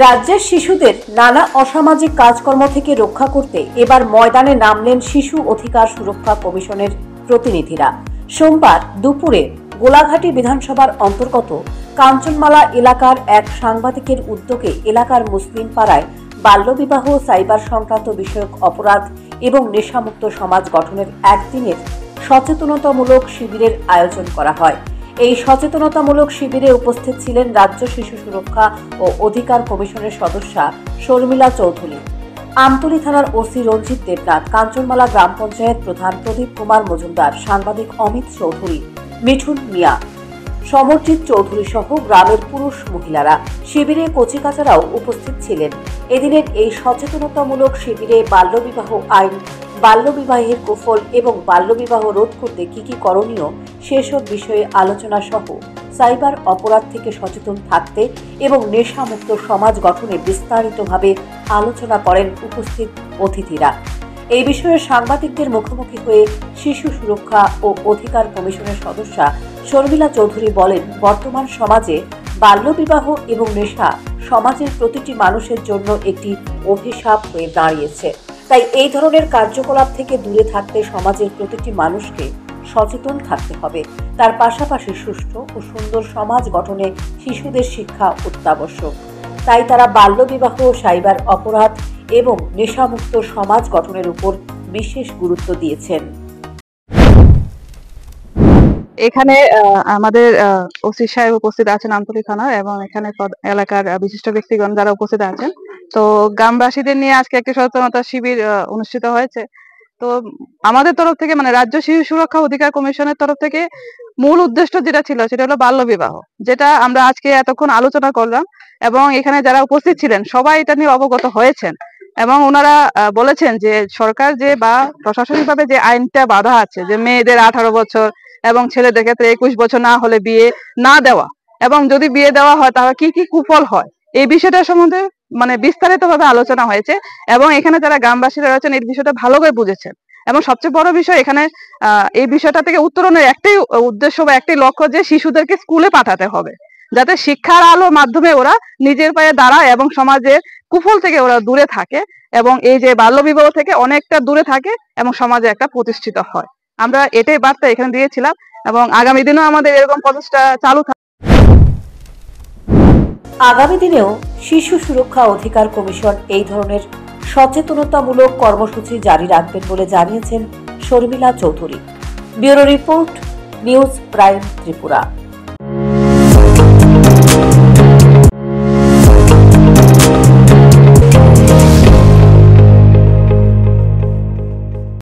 রাজ্যের শিশুদের নানা অসামাজিক কাজকর্ম থেকে রক্ষা করতে এবার ময়দানে নামলেন শিশু অধিকার সুরক্ষা কমিশনের প্রতিনিধিরা। সোমবার দুপুরে গোলাঘাটি বিধানসভার অন্তর্গত কাঞ্চনমালা এলাকার এক সাংবাদিকের উদ্যোগে এলাকার মুসলিম পাড়ায় বাল্যবিবাহ, সাইবার সংক্রান্ত বিষয়ক অপরাধ এবং নেশামুক্ত সমাজ গঠনের একদিনের সচেতনতামূলক শিবিরের আয়োজন করা হয়। এই সচেতনতামূলক শিবিরে উপস্থিত ছিলেন রাজ্য শিশু সুরক্ষা ও অধিকার কমিশনের সদস্যা শর্মিলা চৌধুরী, আমতলী থানার ওসি রঞ্জিত দেবনাথ, কাঞ্চনমালা গ্রাম পঞ্চায়েত প্রধান প্রদীপ কুমার মজুমদার, সাংবাদিক অমিত চৌধুরী, মিঠুন মিয়া, সমরজিৎ চৌধুরী সহ গ্রামের পুরুষ মহিলারা। শিবিরে কচিকাচারাও উপস্থিত ছিলেন। এদিনের এই সচেতনতামূলক শিবিরে বাল্যবিবাহ আইন, বাল্যবিবাহের কুফল এবং বাল্যবিবাহ রোধ করতে কি কি করণীয় সেসব বিষয়ে আলোচনা সহ সাইবার অপরাধ থেকে সচেতন থাকতে এবং নেশামুক্ত সমাজ গঠনে বিস্তারিতভাবে আলোচনা করেন উপস্থিত অতিথিরা। এই বিষয়ে সাংবাদিকদের মুখোমুখি হয়ে শিশু সুরক্ষা ও অধিকার কমিশনের সদস্যা শর্মিলা চৌধুরী বলেন, বর্তমান সমাজে বাল্যবিবাহ এবং নেশা সমাজের প্রতিটি মানুষের জন্য একটি অভিশাপ হয়ে দাঁড়িয়েছে। তাই এই ধরনের কার্যকলাপ থেকে দূরে থাকতে সমাজের প্রতিটি মানুষকে সচেতন থাকতে হবে। তার পাশাপাশি সুষ্ঠু ও সুন্দর সমাজ গঠনে শিশুদের শিক্ষা অত্যাবশ্যক। তাই তারা বাল্যবিবাহ, সাইবার অপরাধ এবং নেশামুক্ত সমাজ গঠনের উপর বিশেষ গুরুত্ব দিয়েছেন। এখানে আমাদের ওসি সাহেব উপস্থিত আছেন আমতলী থানার, এবং এখানে এলাকার বিশিষ্ট ব্যক্তিগণ যারা উপস্থিত আছেন। তো গ্রামবাসীদের নিয়ে আজকে একটি সচেতনতা শিবির অনুষ্ঠিত হয়েছে। তো আমাদের তরফ থেকে, মানে রাজ্য শিশু সুরক্ষা অধিকার কমিশনের তরফ থেকে মূল উদ্দেশ্য যেটা ছিল সেটা হলো বাল্যবিবাহ, যেটা আমরা আজকে এতক্ষণ আলোচনা করলাম, এবং এখানে যারা উপস্থিত ছিলেন সবাই এটা নিয়ে অবগত হয়েছেন। এবং ওনারা বলেছেন যে সরকার যে বা প্রশাসনিকভাবে যে আইনটা বাধা আছে, যে মেয়েদের 18 বছর এবং ছেলেদের ক্ষেত্রে 21 বছর না হলে বিয়ে না দেওয়া, এবং যদি বিয়ে দেওয়া হয় তাহলে কি কি কুফল হয়, এই বিষয়টা সম্বন্ধে মানে বিস্তারিতভাবে আলোচনা হয়েছে। এবং এখানে যারা গ্রামবাসীরা রয়েছেন এই বিষয়টা ভালো করে বুঝেছেন। এবং সবচেয়ে বড় বিষয়, এখানে এই বিষয়টা থেকে উত্তরণের একটাই উদ্দেশ্য বা একটাই লক্ষ্য, যে শিশুদেরকে স্কুলে পাঠাতে হবে, যাতে শিক্ষার আলোর মাধ্যমে ওরা নিজের পায়ে দাঁড়ায় এবং সমাজের কুফল থেকে ওরা দূরে থাকে, এবং এই যে বাল্যবিবাহ থেকে অনেকটা দূরে থাকে এবং সমাজে একটা প্রতিষ্ঠিত হয়। আমরা এটাই বার্তা এখানে দিয়েছিলাম, এবং আগামী দিনেও আমাদের এরকম প্রচেষ্টা চালু থাকবে। আগামী দিনেও শিশু সুরক্ষা অধিকার কমিশন এই ধরনের সচেতনতামূলক কর্মসূচি জারি রাখবেন বলে জানিয়েছেন Sharmila Chowdhury. Bureau report, news prime Tripura.